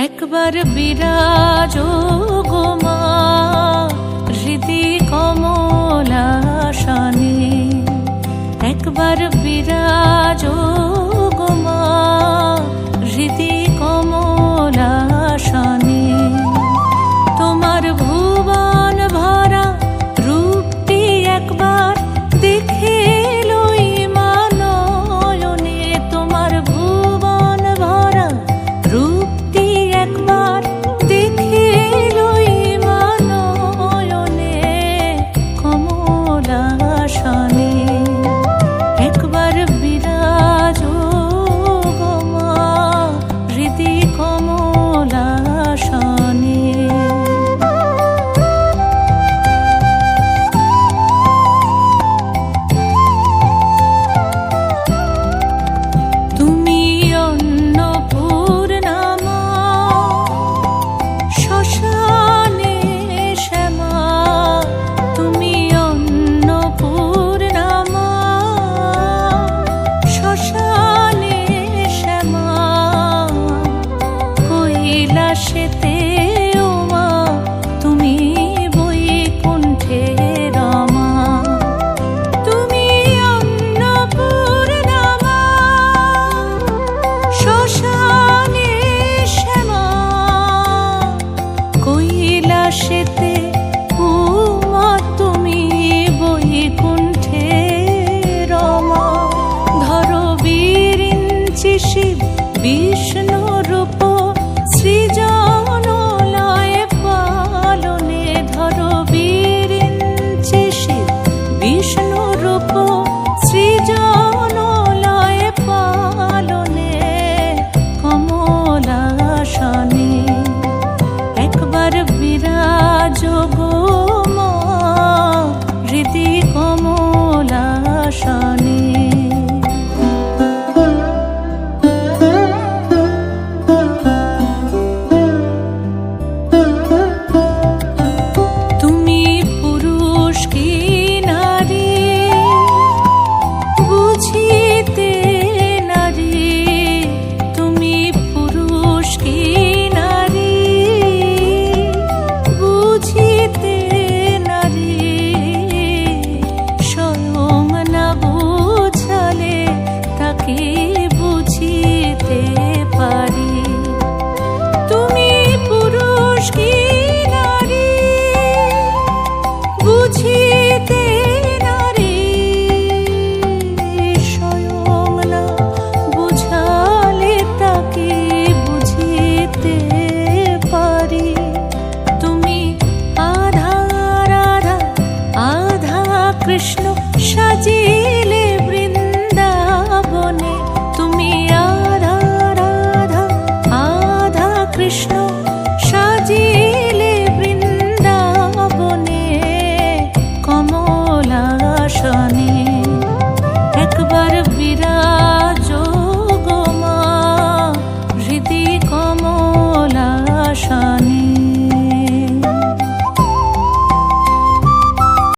একবার বিরাজো গো মা হৃদি কমলাসনে, একবার বিরাজো গো মা হৃদি কমলাসনে। তোমার ভুবন ভরা রূপটি একবার দেখে লই মা নয়নে, তোমার ভুবন ভরা রূপটি একবার দেখে লই মা নয়নে কমলাসনে। একবার বিরাজো গো মা হৃদি কমলাসনে। তুমি অন্নপূর্ণা মা শ্মশানে শ্যামা, তুমি অন্নপূর্ণা মা শ্মশানে শ্যামা। কৈলাসেতে ও মা তুমি বৈকুণ্ঠে রমা, তুমি অন্নপূর্ণা মা শ্মশানে শ্যামা। কৈলাসেতে ও মা তুমি বৈকুণ্ঠে রমা। ধরো বিরিঞ্চি শিব বিষ্ণু রূপ সৃজন লয় পালনে, ধরো বিরিঞ্চি শিব বিষ্ণু রূপ সৃজন লয় পালনে কমলাসনে। একবার বিরাজো গো মা হৃদি কমলাসনে। তুমি পুরুষ কি নারী বুঝিতে নারী, তুমি পুরুষ কি নারী বুঝিতে নারী। স্বয়ং না বুঝালে তাকে বুঝিতে পারি। তুমি পুরুষ কি নারী বুঝিতে নারী, স্বয়ং না বুঝালে তাকে বুঝিতে পারি। তুমি আধা রাধা আধা কৃষ্ণ সাজিয়ে